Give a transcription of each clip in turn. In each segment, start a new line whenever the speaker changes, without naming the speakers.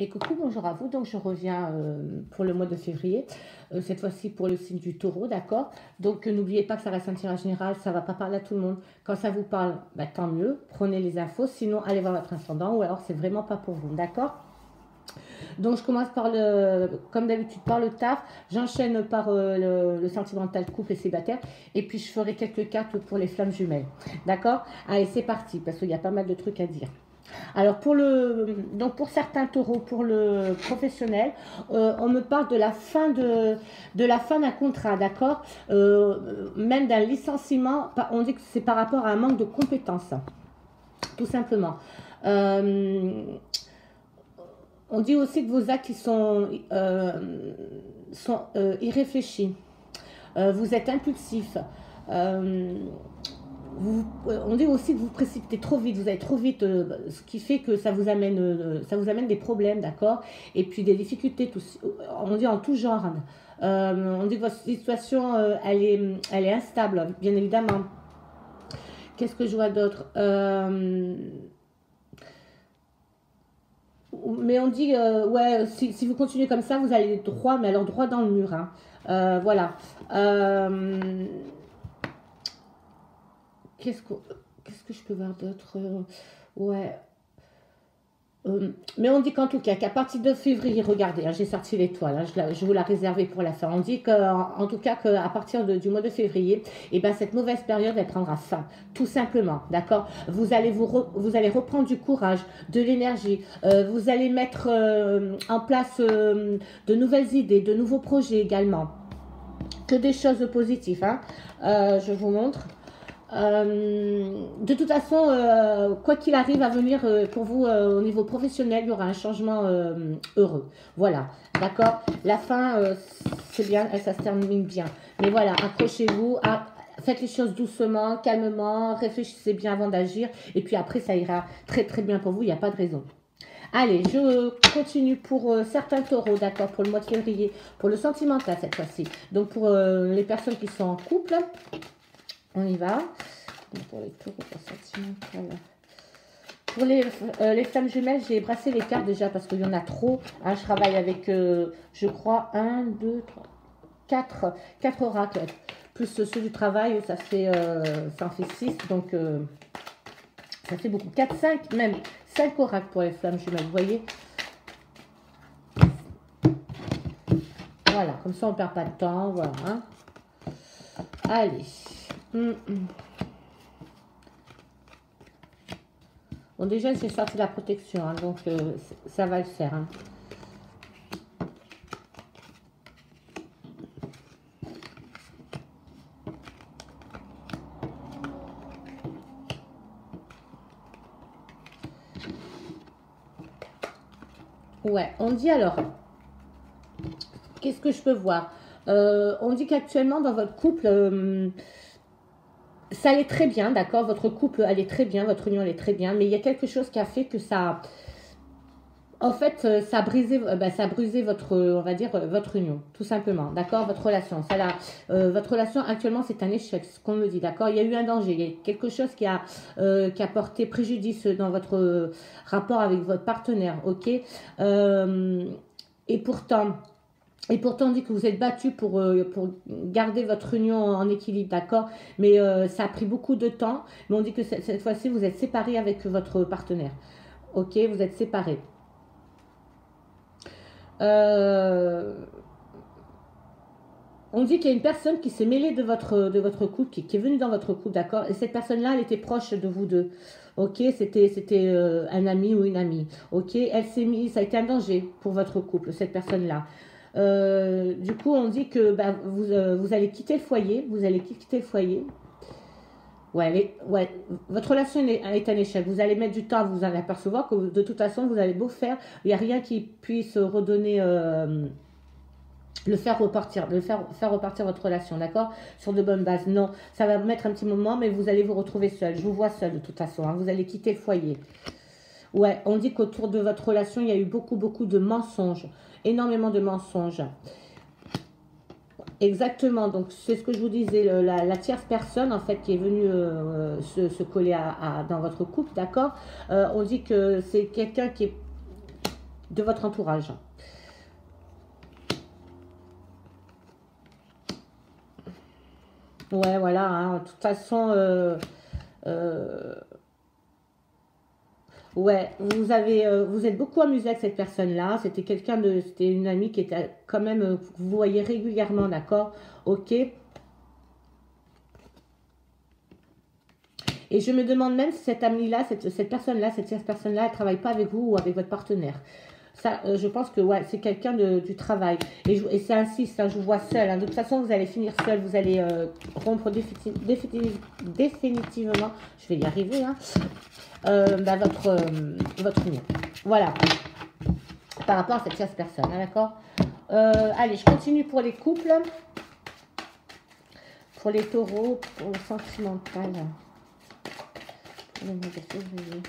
Et coucou, bonjour à vous. Donc, je reviens pour le mois de février, cette fois-ci pour le signe du taureau, d'accord? Donc, n'oubliez pas que ça reste un tirage général, ça ne va pas parler à tout le monde. Quand ça vous parle, bah, tant mieux, prenez les infos, sinon allez voir votre ascendant ou alors c'est vraiment pas pour vous, d'accord? Donc, je commence par comme d'habitude, par le taf, j'enchaîne par le sentimental, couple et célibataire, et puis je ferai quelques cartes pour les flammes jumelles, d'accord? Allez, c'est parti, parce qu'il y a pas mal de trucs à dire. Alors donc pour certains taureaux, pour le professionnel, on me parle de la fin d'un contrat, d'accord. Même d'un licenciement, on dit que c'est par rapport à un manque de compétences, tout simplement. Euh, on dit aussi que vos actes sont irréfléchis. Vous êtes impulsif. Euh, on dit aussi que vous précipitez trop vite, vous allez trop vite, ce qui fait que ça vous amène des problèmes, d'accord? Et puis des difficultés, on dit en tout genre. On dit que votre situation, elle est instable, bien évidemment. Qu'est-ce que je vois d'autre? Mais on dit, ouais, si vous continuez comme ça, vous allez droit, mais alors droit dans le mur, hein. Voilà. Qu'est-ce que, qu'est-ce que je peux voir d'autre? Ouais. Mais on dit qu'en tout cas, qu'à partir de février, regardez, hein, j'ai sorti l'étoile, hein, je vous la réservais pour la fin. On dit qu'en tout cas, qu'à partir du mois de février, eh ben, cette mauvaise période, elle prendra fin, tout simplement, d'accord? Vous allez reprendre du courage, de l'énergie, vous allez mettre en place de nouvelles idées, de nouveaux projets également, que des choses positives, hein. Je vous montre. De toute façon, quoi qu'il arrive à venir pour vous au niveau professionnel, il y aura un changement heureux. Voilà, d'accord. La fin, c'est bien, ça se termine bien. Mais voilà, accrochez-vous, faites les choses doucement, calmement, réfléchissez bien avant d'agir. Et puis après, ça ira très très bien pour vous, il n'y a pas de raison. Allez, je continue pour certains taureaux, d'accord, pour le mois de février, pour le sentimental cette fois-ci. Donc pour les personnes qui sont en couple. On y va. Donc pour les taureaux, pour les flammes jumelles, j'ai brassé les cartes déjà parce qu'il y en a trop. Hein, je travaille avec, je crois, 1, 2, 3, 4 oracles. Plus ceux du travail, ça en fait 6. Donc, ça fait beaucoup. 4, 5, même 5 oracles pour les flammes jumelles. Vous voyez? Voilà, comme ça on ne perd pas de temps. Voilà. Hein. Allez. Bon, déjà, j'ai sorti la protection, hein, donc ça va le faire. Hein. Ouais, on dit alors, qu'est-ce que je peux voir? On dit qu'actuellement, dans votre couple... ça allait très bien, d'accord? Votre couple allait très bien, votre union allait très bien, mais il y a quelque chose qui a fait que ça... En fait, ça a brisé votre, on va dire, votre union, tout simplement, d'accord? Votre relation, votre relation actuellement, c'est un échec, ce qu'on me dit, d'accord? Il y a eu un danger, il y a quelque chose qui a porté préjudice dans votre rapport avec votre partenaire, ok? Et pourtant... on dit que vous êtes battu pour garder votre union en équilibre, d'accord? Mais ça a pris beaucoup de temps. Mais on dit que cette fois-ci, vous êtes séparés avec votre partenaire. Ok, vous êtes séparés. On dit qu'il y a une personne qui s'est mêlée de votre couple, qui est venue dans votre couple, d'accord? Et cette personne-là, elle était proche de vous deux. Ok, c'était un ami ou une amie. Ok, ça a été un danger pour votre couple, cette personne-là. Du coup, on dit que bah, vous allez quitter le foyer. Vous allez quitter le foyer. Ouais, votre relation est un échec. Vous allez mettre du temps à vous en apercevoir que de toute façon, vous allez beau faire. Il n'y a rien qui puisse redonner, faire repartir votre relation, d'accord? Sur de bonnes bases. Non, ça va mettre un petit moment, mais vous allez vous retrouver seul. Je vous vois seul de toute façon. Hein. Vous allez quitter le foyer. Ouais, on dit qu'autour de votre relation, il y a eu beaucoup de mensonges. Énormément de mensonges. Exactement, donc c'est ce que je vous disais, la tierce personne en fait qui est venue se coller dans votre couple, d'accord. On dit que c'est quelqu'un de votre entourage. Ouais, voilà, hein, de toute façon, ouais, vous êtes beaucoup amusé avec cette personne-là. C'était une amie qui était quand même, vous voyez régulièrement, d'accord? Ok. Et je me demande même si cette amie-là, cette personne-là, cette personne-là, elle travaille pas avec vous ou avec votre partenaire. Ça, je pense que ouais, c'est quelqu'un du travail. Et c'est ainsi, ça, je vous vois seul, hein. De toute façon, vous allez finir seul, vous allez rompre définitivement, je vais y arriver, hein, bah, votre union. Voilà, par rapport à cette tierce personne, hein, d'accord. Allez, je continue pour les couples, pour les taureaux, pour le sentimental, pour le mois de février.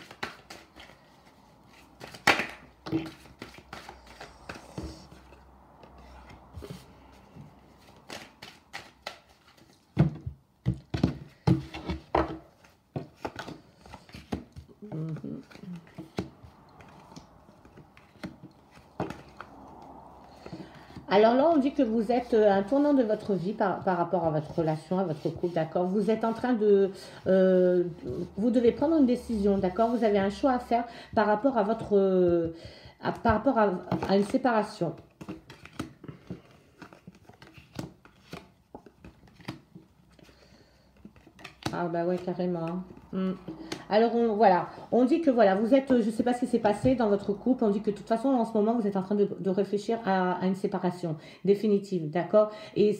Alors là, on dit que vous êtes à un tournant de votre vie par rapport à votre relation, à votre couple, d'accord. Vous êtes en train de... vous devez prendre une décision, d'accord. Vous avez un choix à faire par rapport à votre... par rapport à une séparation. Ah bah ouais, carrément. Mm. Alors voilà, on dit que voilà, vous êtes, je ne sais pas ce qui s'est passé dans votre couple, on dit que de toute façon en ce moment vous êtes en train de réfléchir à une séparation définitive, d'accord. Et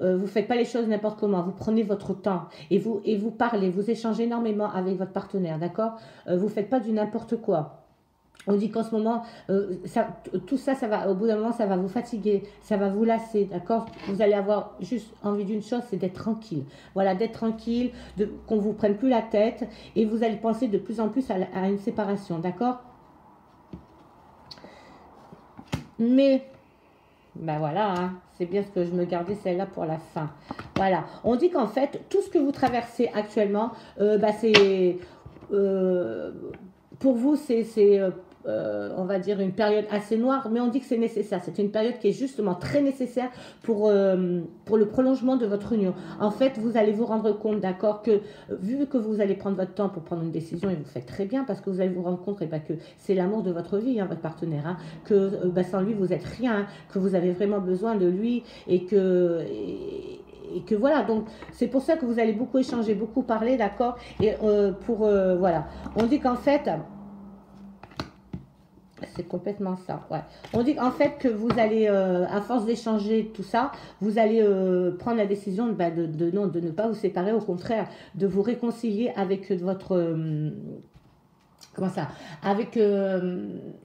vous faites pas les choses n'importe comment, vous prenez votre temps et vous parlez, vous échangez énormément avec votre partenaire, d'accord. Vous faites pas du n'importe quoi. On dit qu'en ce moment, tout ça, ça va, au bout d'un moment, ça va vous fatiguer, ça va vous lasser, d'accord. Vous allez avoir juste envie d'une chose, c'est d'être tranquille. Voilà, d'être tranquille, qu'on ne vous prenne plus la tête, et vous allez penser de plus en plus à une séparation, d'accord. Mais, ben voilà, hein, c'est bien ce que je me gardais celle-là pour la fin. Voilà, on dit qu'en fait, tout ce que vous traversez actuellement, c'est... euh, pour vous, on va dire, une période assez noire, mais on dit que c'est nécessaire. C'est une période qui est justement très nécessaire pour le prolongement de votre union. En fait, vous allez vous rendre compte, d'accord, que vu que vous allez prendre votre temps pour prendre une décision, et vous faites très bien, parce que vous allez vous rendre compte que c'est l'amour de votre vie, hein, votre partenaire, hein, que sans lui, vous n'êtes rien, hein, que vous avez vraiment besoin de lui, et que voilà, donc c'est pour ça que vous allez beaucoup échanger, beaucoup parler, d'accord. Et voilà, on dit qu'en fait, c'est complètement ça, ouais. On dit qu'en fait que vous allez, à force d'échanger tout ça, vous allez prendre la décision non, de ne pas vous séparer, au contraire, de vous réconcilier avec votre, comment ça, avec,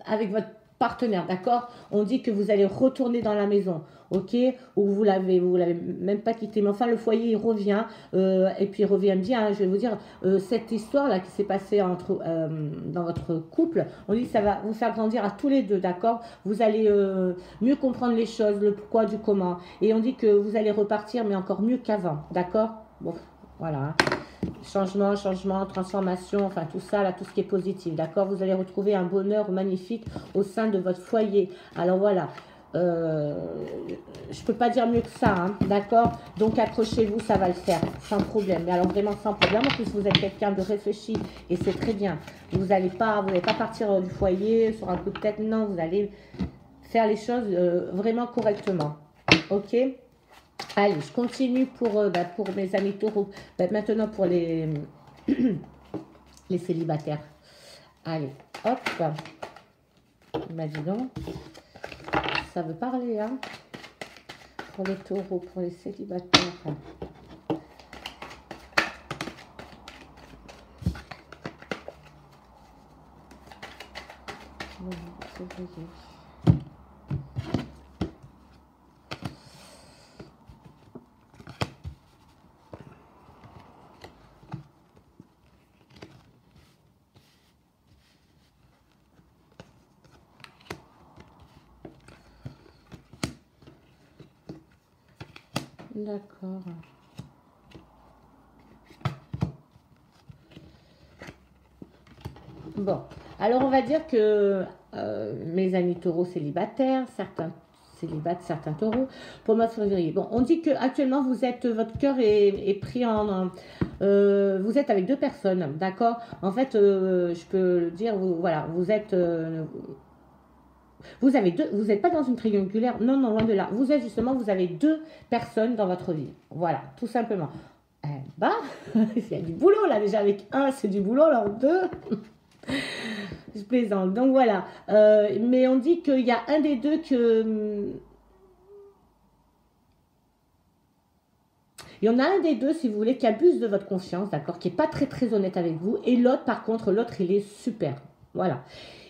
avec votre partenaire, d'accord. On dit que vous allez retourner dans la maison, ok, ou vous l'avez même pas quitté, mais enfin le foyer il revient, et puis il revient bien, hein. Je vais vous dire, cette histoire là qui s'est passée dans votre couple, on dit que ça va vous faire grandir à tous les deux, d'accord. Vous allez mieux comprendre les choses, le pourquoi du comment, et on dit que vous allez repartir mais encore mieux qu'avant, d'accord. Bon, voilà, hein. Changement, transformation, enfin tout ça, là, tout ce qui est positif, d'accord. Vous allez retrouver un bonheur magnifique au sein de votre foyer. Alors voilà, euh, je peux pas dire mieux que ça, hein, d'accord. Donc accrochez-vous, ça va le faire, sans problème. Mais alors vraiment sans problème, en plus vous êtes quelqu'un de réfléchi et c'est très bien. Vous n'allez pas partir du foyer sur un coup de tête, non, vous allez faire les choses vraiment correctement, ok. Allez, je continue pour mes amis taureaux. Maintenant pour les célibataires. Allez, hop. Dis donc, ça veut parler, hein. Pour les taureaux, pour les célibataires. D'accord. Bon, Alors, on va dire que mes amis taureaux célibataires, certains célibataires, certains taureaux, pour le mois de février. Bon, on dit que actuellement vous êtes, votre cœur est pris vous êtes avec deux personnes, d'accord. En fait, je peux le dire, voilà, vous êtes, vous avez deux, vous n'êtes pas dans une triangulaire, non, non, loin de là. Vous êtes justement, vous avez deux personnes dans votre vie, voilà, tout simplement. Eh bah, il y a du boulot là déjà avec un, c'est du boulot, alors deux. Je plaisante. Donc voilà. Mais on dit qu'il y a un des deux que. Il y en a un des deux, si vous voulez, qui abuse de votre confiance, d'accord, qui n'est pas très très honnête avec vous. Et l'autre, par contre, l'autre, il est super. Voilà.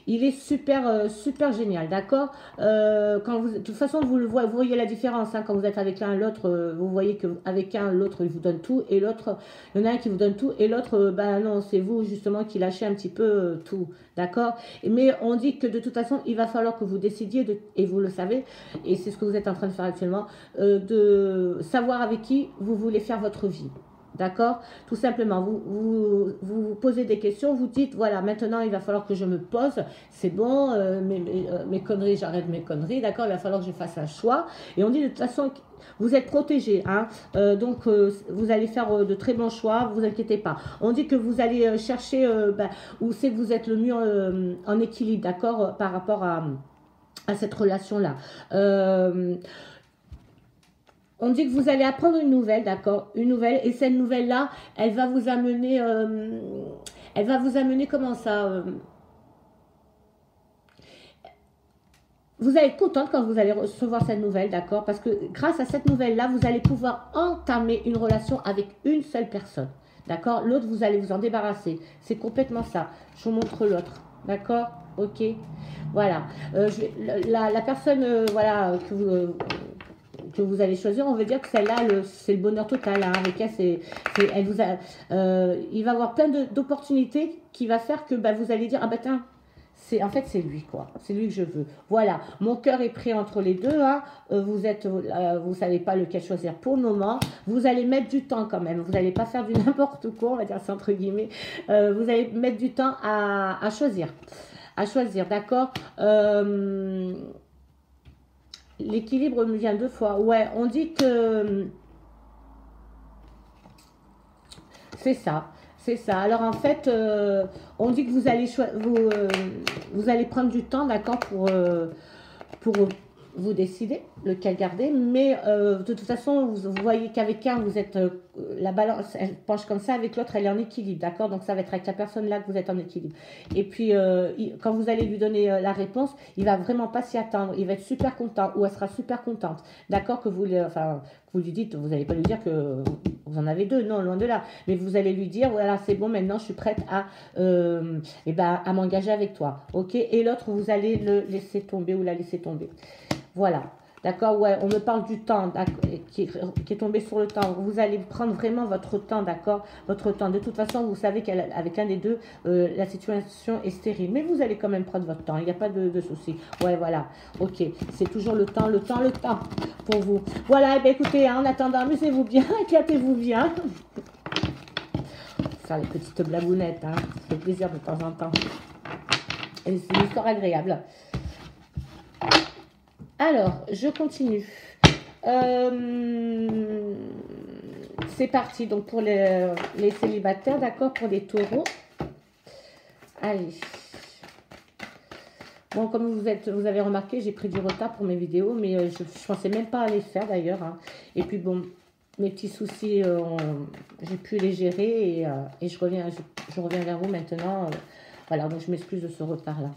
Il est super, super génial, d'accord. De toute façon, vous voyez la différence, hein, quand vous êtes avec l'un et l'autre, vous voyez qu'avec un, l'autre, il vous donne tout, et l'autre, il y en a un qui vous donne tout, et l'autre, ben non, c'est vous, justement, qui lâchez un petit peu tout, d'accord. Mais on dit que de toute façon, il va falloir que vous décidiez, et vous le savez, et c'est ce que vous êtes en train de faire actuellement, de savoir avec qui vous voulez faire votre vie. D'accord. Tout simplement, vous posez des questions, vous dites, voilà, maintenant il va falloir que je me pose, c'est bon, mes conneries, j'arrête mes conneries, d'accord, il va falloir que je fasse un choix. Et on dit de toute façon, vous êtes protégé, hein, donc vous allez faire de très bons choix, vous inquiétez pas. On dit que vous allez chercher où c'est que vous êtes le mieux en équilibre, d'accord, par rapport à cette relation-là. On dit que vous allez apprendre une nouvelle, d'accord, une nouvelle, et cette nouvelle-là, elle va vous amener, comment ça, vous allez être contente quand vous allez recevoir cette nouvelle, d'accord, parce que grâce à cette nouvelle-là, vous allez pouvoir entamer une relation avec une seule personne, d'accord, l'autre, vous allez vous en débarrasser, c'est complètement ça, je vous montre l'autre, d'accord, ok, voilà, la personne, voilà, que vous allez choisir, on veut dire que celle-là, c'est le bonheur total, hein, avec elle, elle vous a, il va avoir plein d'opportunités qui va faire que bah, vous allez dire, ah bah tiens, en fait c'est lui quoi, c'est lui que je veux. Voilà, mon cœur est pris entre les deux, hein, vous savez pas lequel choisir pour le moment, vous allez mettre du temps quand même, vous n'allez pas faire du n'importe quoi, on va dire ça entre guillemets, vous allez mettre du temps à choisir, d'accord. L'équilibre me vient deux fois. Ouais, on dit que c'est ça. C'est ça. Alors en fait, on dit que vous allez prendre du temps, d'accord, pour vous décider lequel garder. Mais de toute façon, vous voyez qu'avec un, vous êtes la balance, elle penche comme ça, avec l'autre, elle est en équilibre, d'accord. Donc ça va être avec la personne là que vous êtes en équilibre. Et puis quand vous allez lui donner la réponse, il va vraiment pas s'y attendre. Il va être super content ou elle sera super contente, d'accord, que vous lui dites, vous n'allez pas lui dire que vous en avez deux, non, loin de là. Mais vous allez lui dire, voilà, c'est bon, maintenant je suis prête à m'engager avec toi, ok. Et l'autre, vous allez le laisser tomber ou la laisser tomber. Voilà, d'accord, ouais, on me parle du temps qui est tombé sur le temps. Vous allez prendre vraiment votre temps, d'accord, votre temps. De toute façon, vous savez qu'avec un des deux, la situation est stérile. Mais vous allez quand même prendre votre temps, il n'y a pas de souci. Ouais, voilà, ok, c'est toujours le temps pour vous. Voilà, et bien écoutez, hein, en attendant, amusez-vous bien, éclatez-vous bien. Faire les petites blagounettes, hein, ça fait plaisir de temps en temps. Et c'est une histoire agréable. Alors, je continue. C'est parti, donc pour les célibataires, d'accord, pour les taureaux. Allez. Bon, comme vous avez remarqué, j'ai pris du retard pour mes vidéos, mais je ne pensais même pas à les faire d'ailleurs, hein. Et puis bon, mes petits soucis, j'ai pu les gérer et je reviens vers vous maintenant. Voilà, donc je m'excuse de ce retard-là.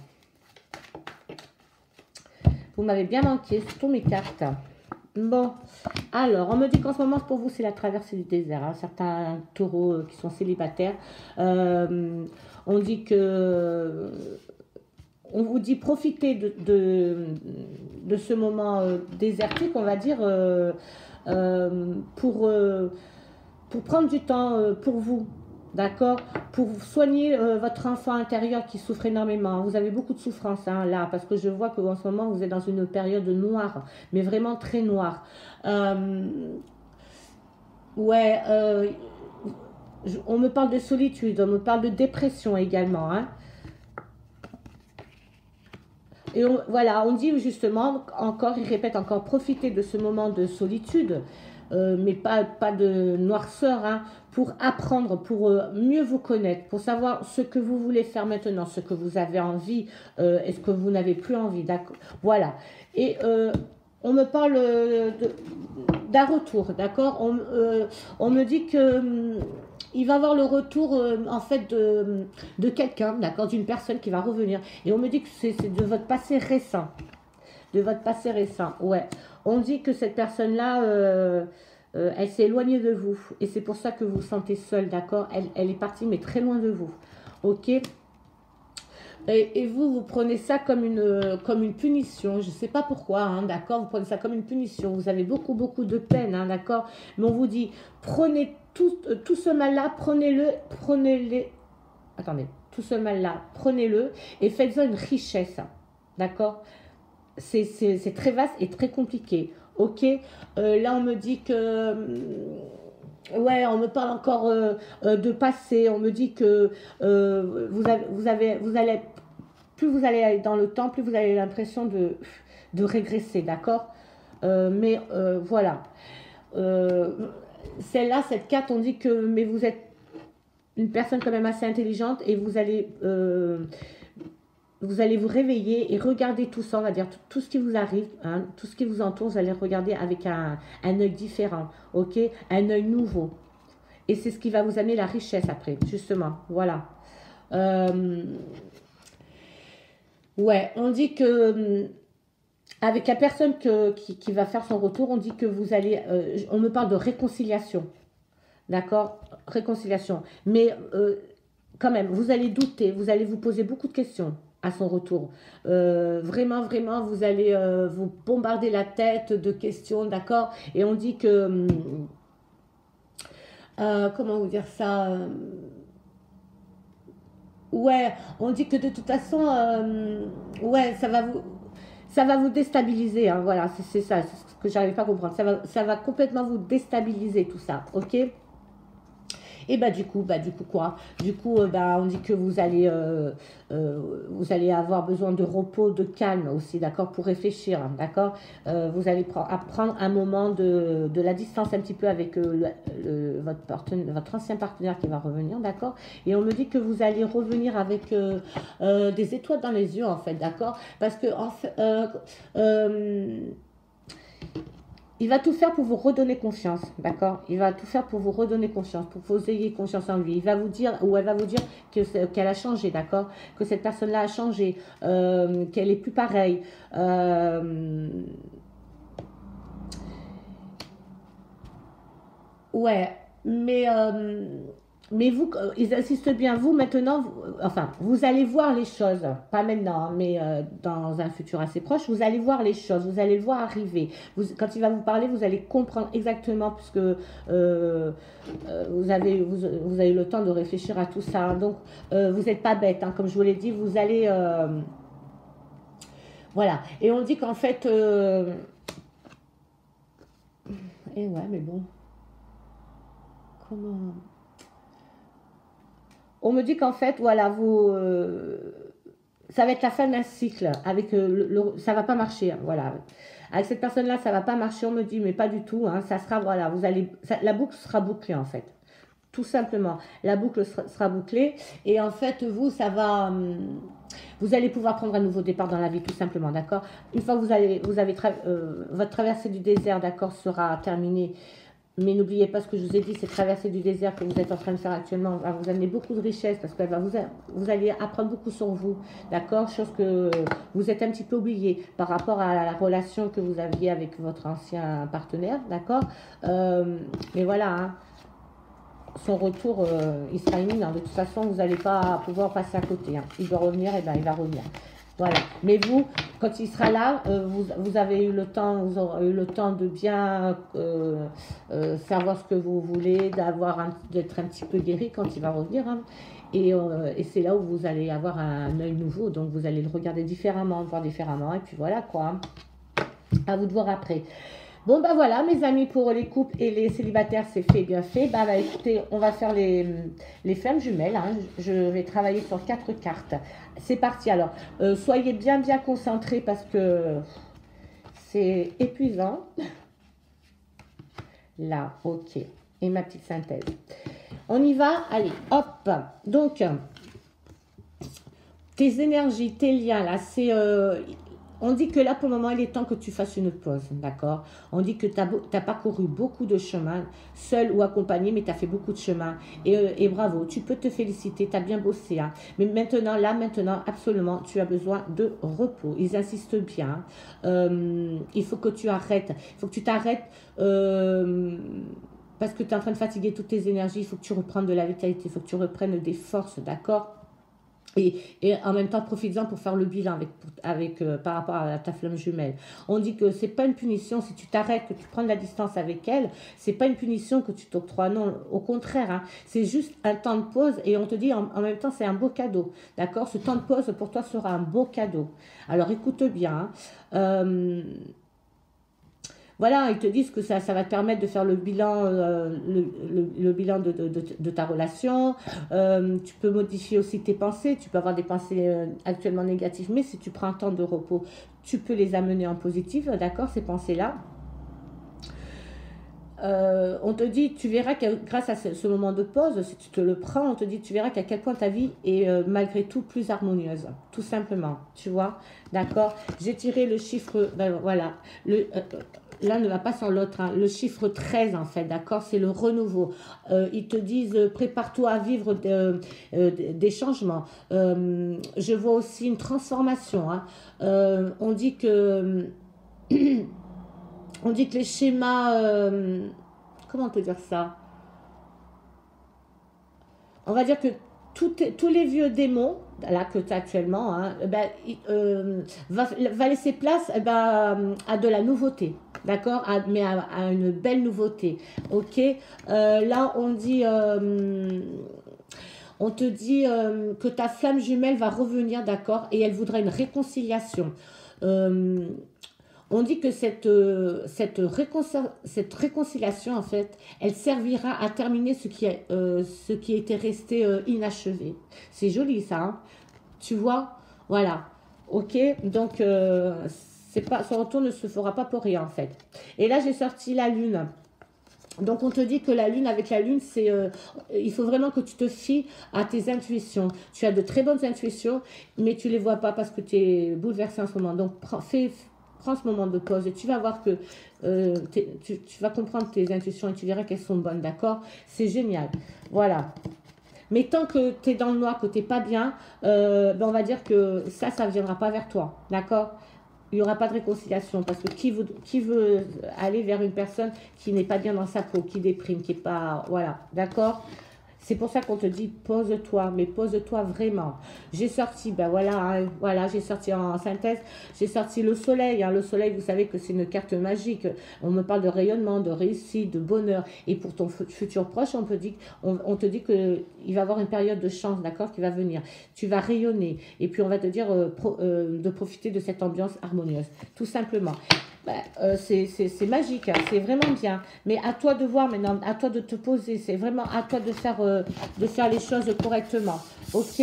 Vous m'avez bien manqué, surtout mes cartes. Bon, alors, on me dit qu'en ce moment, pour vous, c'est la traversée du désert. Hein. Certains taureaux qui sont célibataires. On dit que... On vous dit profitez de ce moment désertique, on va dire, pour prendre du temps pour vous. D'accord, pour soigner votre enfant intérieur qui souffre énormément. Vous avez beaucoup de souffrance hein, là, parce que je vois qu'en ce moment, vous êtes dans une période noire, mais vraiment très noire. Ouais, on me parle de solitude, on me parle de dépression également. Hein. Et voilà, on dit justement, encore, il répète encore, profitez de ce moment de solitude, mais pas de noirceur, hein, pour apprendre, pour mieux vous connaître, pour savoir ce que vous voulez faire maintenant, ce que vous avez envie, et ce que vous n'avez plus envie. D'accord. Voilà. Et on me parle d'un retour, d'accord. On me dit que il va avoir le retour en fait de quelqu'un, d'accord, d'une personne qui va revenir. Et on me dit que c'est de votre passé récent. De votre passé récent, ouais. On dit que cette personne-là, elle s'est éloignée de vous. Et c'est pour ça que vous vous sentez seul, d'accord. Elle est partie, mais très loin de vous. Ok. Et vous, vous prenez ça comme une punition. Je ne sais pas pourquoi, hein, d'accord. Vous prenez ça comme une punition. Vous avez beaucoup, beaucoup de peine, hein, d'accord. Mais on vous dit, prenez tout ce mal-là, prenez-le. Attendez, tout ce mal-là, prenez-le et faites-en une richesse, hein, d'accord. C'est très vaste et très compliqué. Ok. Là, on me dit que. Ouais, on me parle encore de passé. On me dit que vous allez, plus vous allez aller dans le temps, plus vous avez l'impression de régresser, d'accord. Mais voilà. Euh, Celle-là, cette carte, on dit que, mais vous êtes une personne quand même assez intelligente et vous allez vous réveiller et regarder tout ça, on va dire tout ce qui vous arrive, hein, tout ce qui vous entoure, vous allez regarder avec un œil différent, ok, un œil nouveau. Et c'est ce qui va vous amener la richesse après, justement, voilà. Euh, ouais, on dit que avec la personne qui va faire son retour, on dit que vous allez, on me parle de réconciliation, d'accord, réconciliation. Mais quand même, vous allez douter, vous allez vous poser beaucoup de questions à son retour. Vraiment, vraiment, vous allez vous bombarder la tête de questions, d'accord. Et on dit que, comment vous dire ça, ouais, on dit que de toute façon, ouais, ça va vous déstabiliser, hein, voilà, c'est ça, c'est ce que j'arrive pas à comprendre. Ça va complètement vous déstabiliser tout ça, ok? Et bah du coup quoi? Du coup, bah, on dit que vous allez avoir besoin de repos, de calme aussi, d'accord, pour réfléchir, hein, d'accord. Vous allez prendre un moment de la distance un petit peu avec votre ancien partenaire qui va revenir, d'accord. Et on me dit que vous allez revenir avec des étoiles dans les yeux, en fait, d'accord, parce que en fait, il va tout faire pour vous redonner confiance, d'accord. Il va tout faire pour vous redonner confiance, pour que vous ayez confiance en lui. Il va vous dire, ou elle va vous dire qu'elle a changé, d'accord, que cette personne-là a changé, qu'elle est plus pareille. Ouais, mais vous, ils insistent bien, vous maintenant, enfin, vous allez voir les choses, pas maintenant, hein, mais dans un futur assez proche, vous allez voir les choses, vous allez le voir arriver. Quand il va vous parler, vous allez comprendre exactement, puisque vous avez eu le temps de réfléchir à tout ça, hein. Donc, vous n'êtes pas bête, hein, comme je vous l'ai dit, vous allez. Voilà. Et on dit qu'en fait. Et ouais, mais bon, comment. On me dit qu'en fait, voilà, ça va être la fin d'un cycle. Avec ça va pas marcher, hein, voilà. Avec cette personne-là, ça va pas marcher. On me dit, mais pas du tout, hein, ça sera, voilà, la boucle sera bouclée en fait. Tout simplement, la boucle sera bouclée et en fait, vous allez pouvoir prendre un nouveau départ dans la vie, tout simplement, d'accord. Une fois que votre traversée du désert, d'accord, sera terminée. Mais n'oubliez pas ce que je vous ai dit, cette traversée du désert que vous êtes en train de faire actuellement va vous amener beaucoup de richesse parce que vous allez apprendre beaucoup sur vous, d'accord. Chose que vous êtes un petit peu oublié par rapport à la relation que vous aviez avec votre ancien partenaire, d'accord. Mais voilà, hein, son retour, il sera imminent. De toute façon, vous n'allez pas pouvoir passer à côté, hein. Il doit revenir, et ben il va revenir. Voilà. Mais vous, quand il sera là, vous avez eu le temps, vous aurez eu le temps de bien savoir ce que vous voulez, d'être un petit peu guéri quand il va revenir, hein. Et c'est là où vous allez avoir un œil nouveau, donc vous allez le regarder différemment, le voir différemment, et puis voilà quoi, hein. À vous de voir après. Bon, bah voilà, mes amis, pour les couples et les célibataires, c'est fait, bien fait. Bah, écoutez, on va faire les flammes jumelles, hein. Je vais travailler sur 4 cartes. C'est parti, alors. Soyez bien, bien concentrés parce que c'est épuisant. Là, ok. Et ma petite synthèse. On y va, allez, hop. Donc, tes énergies, tes liens, là, c'est... on dit que là, pour le moment, il est temps que tu fasses une pause, d'accord? On dit que tu as parcouru beaucoup de chemin, seul ou accompagné, mais tu as fait beaucoup de chemin. Et bravo, tu peux te féliciter, tu as bien bossé, hein. Mais maintenant, là, maintenant, absolument, tu as besoin de repos. Ils insistent bien. Il faut que tu arrêtes. Il faut que tu t'arrêtes. Parce que tu es en train de fatiguer toutes tes énergies. Il faut que tu reprennes de la vitalité. Il faut que tu reprennes des forces, d'accord? Et en même temps, profites-en pour faire le bilan par rapport à ta flamme jumelle. On dit que c'est pas une punition si tu t'arrêtes, que tu prends de la distance avec elle. C'est pas une punition que tu t'octroies. Non, au contraire, hein, c'est juste un temps de pause et on te dit en même temps, c'est un beau cadeau. D'accord? Ce temps de pause pour toi sera un beau cadeau. Alors écoute bien, hein. Voilà, ils te disent que ça va te permettre de faire le bilan, le bilan de ta relation. Tu peux modifier aussi tes pensées. Tu peux avoir des pensées actuellement négatives, mais si tu prends un temps de repos, tu peux les amener en positif, d'accord, ces pensées-là. On te dit, tu verras que grâce à ce moment de pause, si tu te le prends, on te dit, tu verras qu'à quel point ta vie est malgré tout plus harmonieuse, tout simplement, tu vois, d'accord. J'ai tiré le chiffre, ben, voilà, l'un ne va pas sans l'autre, hein. Le chiffre 13 en fait, d'accord, c'est le renouveau. Ils te disent, prépare-toi à vivre des changements. Je vois aussi une transformation, hein. On dit que... On dit que les schémas, comment on peut dire ça? On va dire que tous les vieux démons, là que tu as actuellement, hein, ben, va laisser place à de la nouveauté. D'accord, mais à une belle nouveauté. Ok. Là, on te dit que ta flamme jumelle va revenir, d'accord, et elle voudrait une réconciliation. Euh, on dit que cette réconciliation, en fait, elle servira à terminer ce qui était resté inachevé. C'est joli, ça, hein. Tu vois? Voilà. Ok? Donc, c'est pas, son retour ne se fera pas pour rien, en fait. Et là, j'ai sorti la lune. Donc on te dit que la lune, avec la lune, il faut vraiment que tu te fies à tes intuitions. Tu as de très bonnes intuitions, mais tu ne les vois pas parce que tu es bouleversé en ce moment. Donc prends ce moment de pause et tu vas voir que tu vas comprendre tes intuitions et tu verras qu'elles sont bonnes, d'accord? C'est génial. Voilà. Mais tant que tu es dans le noir, que tu n'es pas bien, ben on va dire que ça ne viendra pas vers toi, d'accord? Il n'y aura pas de réconciliation parce que qui veut aller vers une personne qui n'est pas bien dans sa peau, qui déprime, qui n'est pas... Voilà, d'accord? C'est pour ça qu'on te dit pose-toi, mais pose-toi vraiment. J'ai sorti, ben voilà, hein, voilà, j'ai sorti en synthèse, j'ai sorti le soleil, hein. Le soleil, vous savez que c'est une carte magique. On me parle de rayonnement, de réussite, de bonheur. Et pour ton futur proche, on te dit qu'il va avoir une période de chance, d'accord, qui va venir. Tu vas rayonner. Et puis on va te dire de profiter de cette ambiance harmonieuse, tout simplement. C'est magique, hein, c'est vraiment bien. Mais à toi de voir maintenant, à toi de te poser, c'est vraiment à toi de faire les choses correctement. Ok?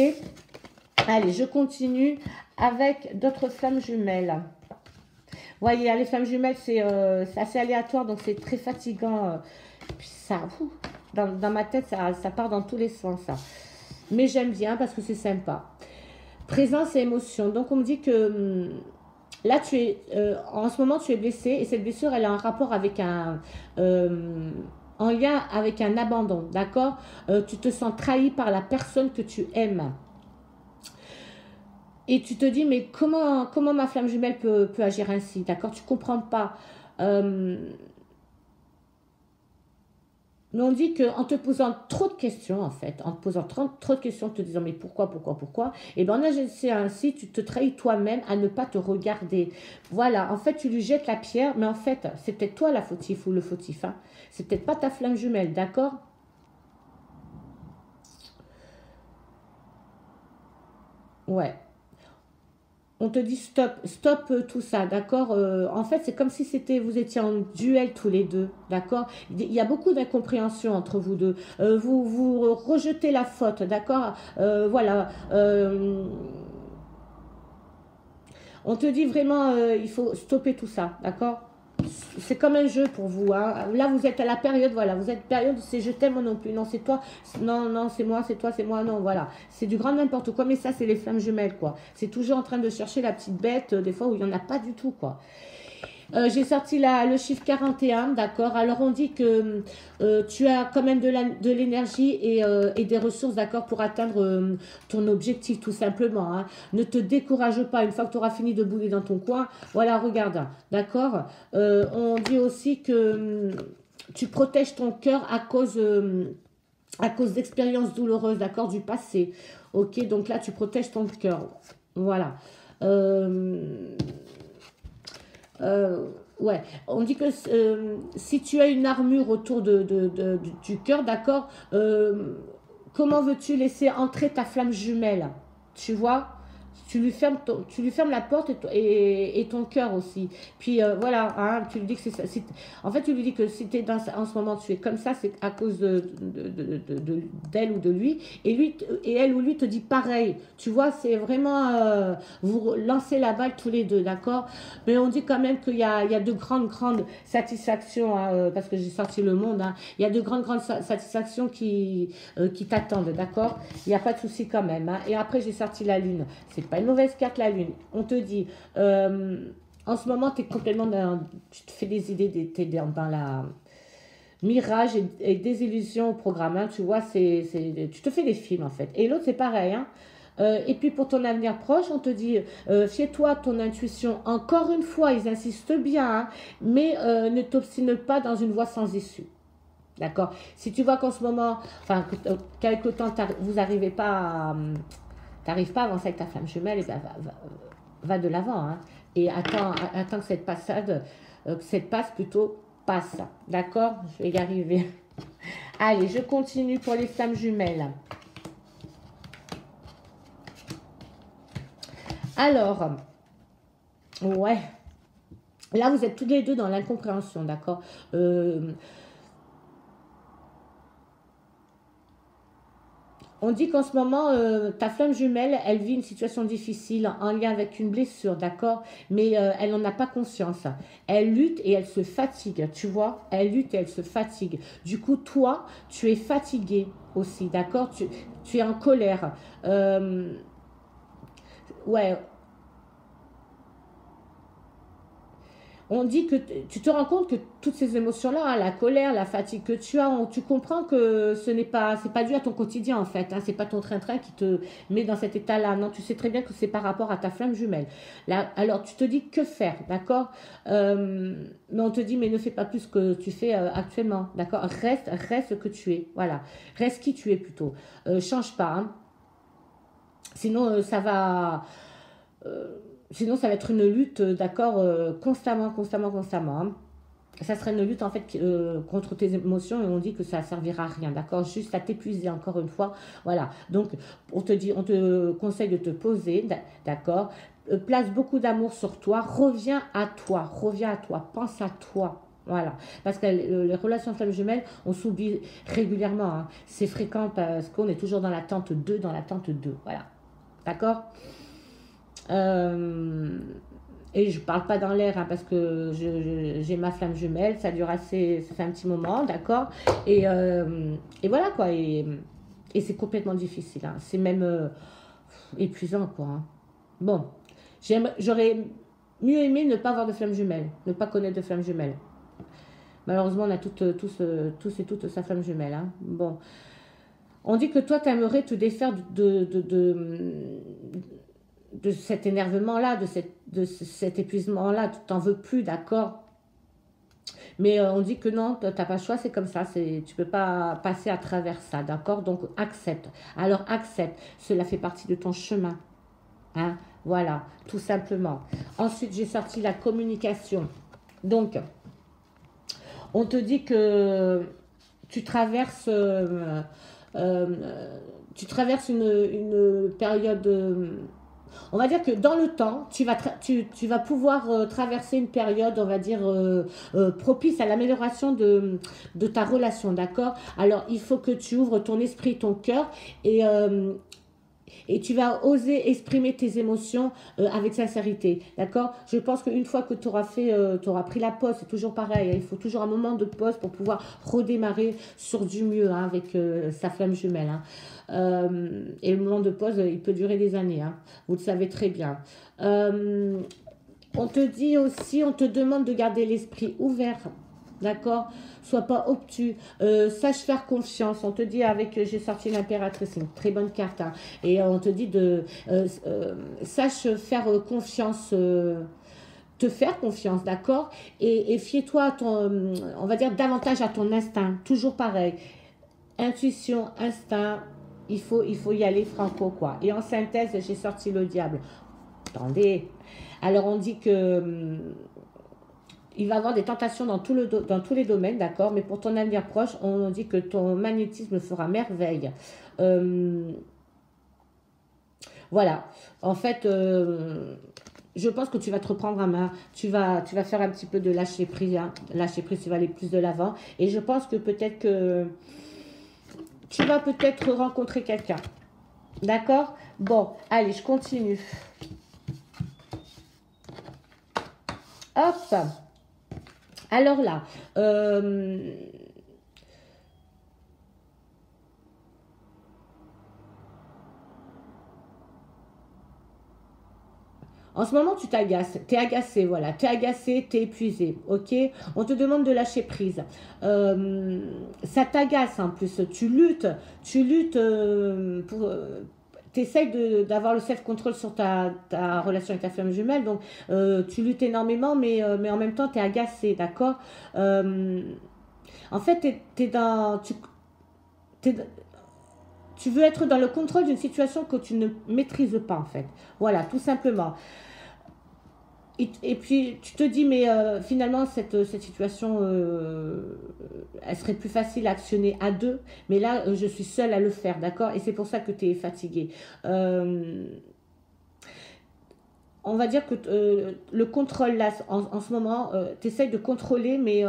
Allez, je continue avec d'autres flammes jumelles. Voyez, les flammes jumelles, c'est assez aléatoire, donc c'est très fatigant. Puis ça, dans ma tête, ça part dans tous les sens, ça. Mais j'aime bien parce que c'est sympa. Présence et émotion. Donc on me dit que... Là, en ce moment, tu es blessé et cette blessure, elle a un rapport avec en lien avec un abandon, d'accord? Tu te sens trahi par la personne que tu aimes. Et tu te dis, mais comment ma flamme jumelle peut agir ainsi, d'accord? Tu comprends pas. Euh, Mais on dit qu'en te posant trop de questions, en fait, en te posant trop de questions, en te disant mais pourquoi, et bien en agissant ainsi, tu te trahis toi-même à ne pas te regarder. Voilà, en fait, tu lui jettes la pierre, mais en fait, c'est peut-être toi la fautif ou le fautif, hein. C'est peut-être pas ta flamme jumelle, d'accord? Ouais. On te dit stop, stop tout ça, d'accord. En fait, c'est comme si c'était, vous étiez en duel tous les deux, d'accord. Il y a beaucoup d'incompréhension entre vous deux. Vous rejetez la faute, d'accord. Voilà. On te dit vraiment, il faut stopper tout ça, d'accord. C'est comme un jeu pour vous, hein. Là, vous êtes à la période, voilà, vous êtes période, c'est je t'aime non plus, non, c'est toi, non, non, c'est moi, c'est toi, c'est moi, non, voilà. C'est du grand n'importe quoi, mais ça, c'est les flammes jumelles, quoi. C'est toujours en train de chercher la petite bête, des fois où il n'y en a pas du tout, quoi. J'ai sorti le chiffre 41, d'accord. Alors on dit que tu as quand même de l'énergie et des ressources, d'accord, pour atteindre ton objectif, tout simplement, hein. Ne te décourage pas une fois que tu auras fini de bouler dans ton coin. Voilà, regarde, d'accord. On dit aussi que tu protèges ton cœur à cause d'expériences douloureuses, d'accord, du passé. Ok, donc là, tu protèges ton cœur. Voilà. Euh, euh, ouais, on dit que si tu as une armure autour du cœur, d'accord, comment veux-tu laisser entrer ta flamme jumelle? Tu vois? Tu lui fermes la porte et ton cœur aussi. Puis voilà, hein, tu lui dis que c'est ça. En fait, tu lui dis que si t'es en ce moment tu es comme ça, c'est à cause d'elle ou de lui. Et elle ou lui te dit pareil. Tu vois, c'est vraiment vous lancez la balle tous les deux, d'accord? Mais on dit quand même il y a de grandes, grandes satisfactions, hein, parce que j'ai sorti le monde, hein. Il y a de grandes, grandes satisfactions qui t'attendent, d'accord? Il n'y a pas de souci quand même, hein. Et après, j'ai sorti la lune. C'est pas une mauvaise carte, la lune. On te dit, en ce moment, tu es complètement tu te fais des idées, tu es dans la mirage et désillusion au programme, hein. Tu vois, tu te fais des films en fait. Et l'autre, c'est pareil, hein. Et puis pour ton avenir proche, on te dit, fiais-toi à ton intuition. Encore une fois, ils insistent bien, hein, mais ne t'obstine pas dans une voie sans issue. D'accord. Si tu vois qu'en ce moment, enfin, quelque temps, vous n'arrivez pas t'arrives pas à avancer avec ta flamme jumelle, et ben va de l'avant, hein. Et attends que cette passe plutôt passe. D'accord. Je vais y arriver. Allez, je continue pour les flammes jumelles. Alors, ouais. Là, vous êtes tous les deux dans l'incompréhension, d'accord. On dit qu'en ce moment, ta flamme jumelle, elle vit une situation difficile en lien avec une blessure, d'accord? Mais elle n'en a pas conscience. Elle lutte et elle se fatigue, tu vois? Elle lutte et elle se fatigue. Du coup, toi, tu es fatigué aussi, d'accord? Tu es en colère. Ouais, on dit que tu te rends compte que toutes ces émotions-là, hein, la colère, la fatigue que tu as, tu comprends que c'est pas dû à ton quotidien en fait, hein, c'est pas ton train-train qui te met dans cet état-là. Non, tu sais très bien que c'est par rapport à ta flamme jumelle. Là, alors tu te dis que faire, d'accord. Mais on te dit mais ne fais pas plus que tu fais actuellement, d'accord. Reste ce que tu es, voilà. Reste qui tu es plutôt. Change pas, hein. Sinon ça va. euh, Sinon, ça va être une lutte, d'accord, constamment, constamment, constamment, hein. Ça serait une lutte en fait contre tes émotions et on dit que ça ne servira à rien, d'accord, juste à t'épuiser encore une fois. Voilà. Donc, on te conseille de te poser, d'accord. Place beaucoup d'amour sur toi, reviens à toi, pense à toi. Voilà, parce que les relations femmes jumelles, on s'oublie régulièrement, hein. C'est fréquent parce qu'on est toujours dans l'attente 2, dans l'attente 2. Voilà, d'accord. Euh, et je parle pas dans l'air, hein, parce que j'ai ma flamme jumelle, ça fait un petit moment, d'accord. Et voilà quoi. Et c'est complètement difficile, hein. C'est même épuisant quoi, hein. Bon, j'aurais mieux aimé ne pas avoir de flamme jumelle, ne pas connaître de flamme jumelle. Malheureusement, on a tous et toutes sa flamme jumelle, hein. Bon, on dit que toi, tu aimerais te défaire de cet énervement-là, de cet épuisement-là, tu t'en veux plus, d'accord. Mais on dit que non, tu n'as pas le choix, c'est comme ça, tu peux pas passer à travers ça, d'accord. Donc accepte. Alors accepte, cela fait partie de ton chemin, hein. Voilà, tout simplement. Ensuite, j'ai sorti la communication. Donc, on te dit que tu traverses, euh, tu traverses une période. On va dire que dans le temps, tu vas pouvoir traverser une période, on va dire, propice à l'amélioration de ta relation, d'accord? Alors, il faut que tu ouvres ton esprit, ton cœur, et tu vas oser exprimer tes émotions avec sincérité, d'accord? Je pense qu'une fois que tu auras fait, tu auras pris la pause, c'est toujours pareil, hein, il faut toujours un moment de pause pour pouvoir redémarrer sur du mieux, hein, avec sa flamme jumelle, hein. Et le moment de pause, il peut durer des années, hein, vous le savez très bien. Euh, on te dit aussi, on te demande de garder l'esprit ouvert, d'accord? Sois pas obtus, sache faire confiance. On te dit avec, j'ai sorti l'impératrice, c'est une très bonne carte, hein. Et on te dit de, sache faire confiance, te faire confiance, d'accord? Et fie-toi à ton, on va dire davantage à ton instinct, toujours pareil. Intuition, instinct, il faut y aller franco, quoi. Et en synthèse, j'ai sorti le diable. Attendez. Alors, on dit que il va y avoir des tentations dans, dans tous les domaines, d'accord? Mais pour ton avenir proche, on dit que ton magnétisme fera merveille. Euh, voilà. En fait, je pense que tu vas te reprendre à main. Tu vas faire un petit peu de lâcher prise, hein. Lâcher prise, tu vas aller plus de l'avant. Et je pense que peut-être que tu vas peut-être rencontrer quelqu'un. D'accord? Bon, allez, je continue. Hop. Alors là, en ce moment, tu t'agaces. Tu es agacé, voilà. Tu es agacé, tu es épuisé, ok? On te demande de lâcher prise. Ça t'agace en plus. Tu luttes pour... tu essayes d'avoir le self-control sur ta relation avec ta flamme jumelle. Donc, tu luttes énormément, mais en même temps, tu es agacé, d'accord? Euh, En fait, t'es dans, t'es- tu veux être dans le contrôle d'une situation que tu ne maîtrises pas, en fait. Voilà, tout simplement. Et puis, tu te dis, mais finalement, cette situation, elle serait plus facile à actionner à deux. Mais là, je suis seule à le faire, d'accord? Et c'est pour ça que tu es fatigué. Euh, on va dire que le contrôle, là, en ce moment, tu essayes de contrôler, mais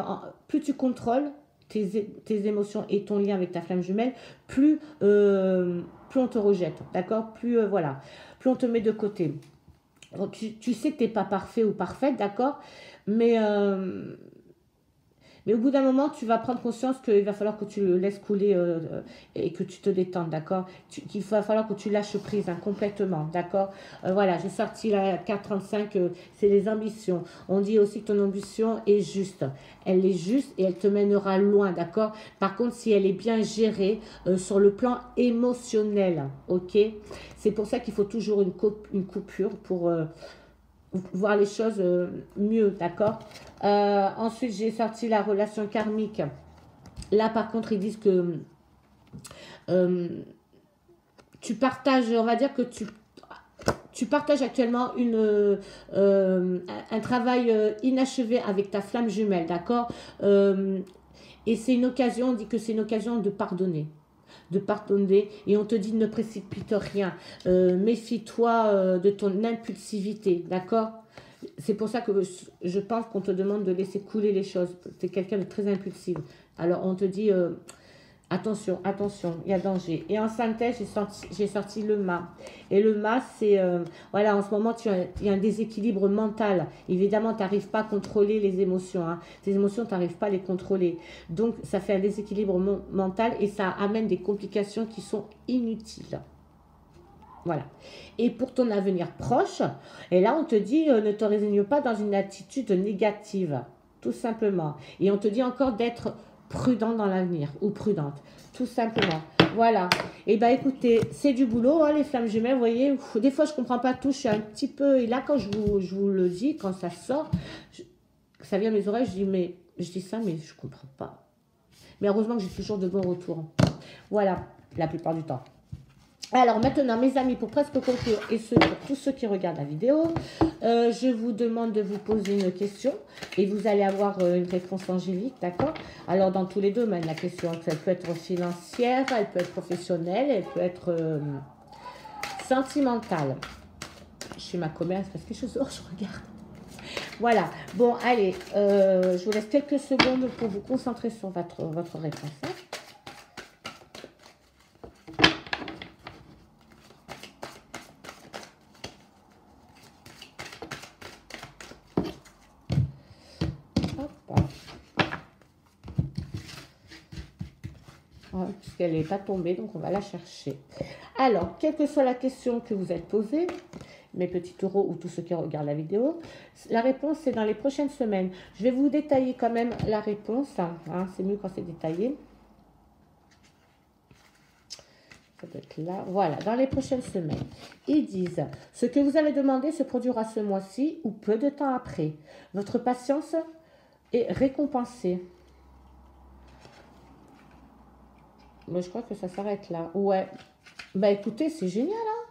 plus tu contrôles tes émotions et ton lien avec ta flamme jumelle, plus on te rejette, d'accord? Plus, voilà, plus on te met de côté. Donc, tu sais que tu n'es pas parfait ou parfaite, d'accord? Mais, mais au bout d'un moment, tu vas prendre conscience qu'il va falloir que tu le laisses couler, et que tu te détendes, d'accord? Qu'il va falloir que tu lâches prise, hein, complètement, d'accord? Voilà, j'ai sorti la carte 35, c'est les ambitions. On dit aussi que ton ambition est juste. Elle est juste et elle te mènera loin, d'accord? Par contre, si elle est bien gérée sur le plan émotionnel, ok? C'est pour ça qu'il faut toujours une coupure pour voir les choses mieux, d'accord? Ensuite, j'ai sorti la relation karmique. Là, par contre, ils disent que euh, tu partages, on va dire que tu partages actuellement un travail inachevé avec ta flamme jumelle, d'accord? Et c'est une occasion, on dit que c'est une occasion de pardonner. De pardonner, et on te dit ne précipite rien. Méfie-toi de ton impulsivité, d'accord? C'est pour ça que je pense qu'on te demande de laisser couler les choses. Tu es quelqu'un de très impulsif. Alors on te dit attention, attention, il y a danger. Et en synthèse, j'ai sorti le mât. Et le mât, c'est, voilà, en ce moment, il y a un déséquilibre mental. Évidemment, tu n'arrives pas à contrôler les émotions, hein. Tes émotions, tu n'arrives pas à les contrôler. Donc, ça fait un déséquilibre mental et ça amène des complications qui sont inutiles. Voilà. Et pour ton avenir proche, et là, on te dit, ne te résigne pas dans une attitude négative, tout simplement. Et on te dit encore d'être prudent dans l'avenir, ou prudente, tout simplement. Voilà. Et bien, écoutez, c'est du boulot, hein, les flammes jumelles, vous voyez. Des fois, je ne comprends pas tout, je suis un petit peu... Et là, quand je vous le dis, quand ça sort, ça vient à mes oreilles, je dis ça, mais je ne comprends pas. Mais heureusement que j'ai toujours de bons retours. Voilà, la plupart du temps. Alors maintenant, mes amis, pour presque conclure, et pour tous ceux qui regardent la vidéo, je vous demande de vous poser une question et vous allez avoir une réponse angélique, d'accord? Alors, dans tous les domaines, la question, elle peut être financière, elle peut être professionnelle, elle peut être sentimentale. Je suis ma commerce parce que je regarde. Voilà. Bon, allez, je vous laisse quelques secondes pour vous concentrer sur votre réponse. Hein. Puisqu'elle n'est pas tombée, donc on va la chercher. Alors, quelle que soit la question que vous êtes posée, mes petits taureaux ou tous ceux qui regardent la vidéo, la réponse c'est dans les prochaines semaines. Je vais vous détailler quand même la réponse, hein, c'est mieux quand c'est détaillé. Ça doit être là. Voilà, dans les prochaines semaines. Ils disent, ce que vous avez demandé se produira ce mois-ci ou peu de temps après. Votre patience est récompensée. Mais je crois que ça s'arrête là. Ouais. Bah écoutez, c'est génial. Hein,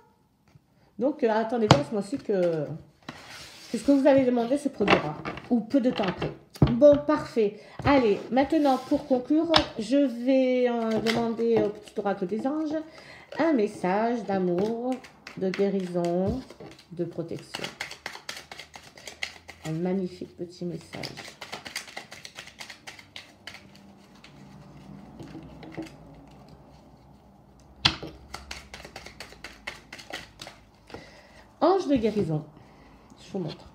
donc, attendez voir ce mois-ci que ce que vous avez demandé se produira. Ou peu de temps après. Bon, parfait. Allez, maintenant, pour conclure, je vais demander au petit oracle des anges un message d'amour, de guérison, de protection. Un magnifique petit message. Ange de guérison, je vous montre.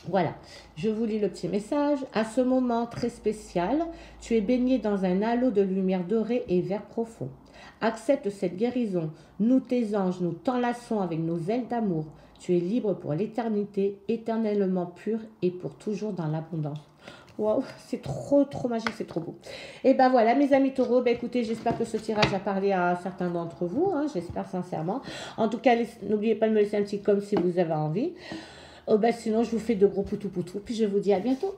Voilà, je vous lis le petit message. À ce moment très spécial, tu es baigné dans un halo de lumière dorée et vert profond. Accepte cette guérison. Nous, tes anges, nous t'enlaçons avec nos ailes d'amour. Tu es libre pour l'éternité, éternellement pur et pour toujours dans l'abondance. Waouh, c'est trop magique, c'est trop beau. Et ben voilà, mes amis taureaux, ben écoutez, j'espère que ce tirage a parlé à certains d'entre vous, hein, j'espère sincèrement. En tout cas, n'oubliez pas de me laisser un petit comme si vous avez envie. Ben sinon, je vous fais de gros poutou, puis je vous dis à bientôt.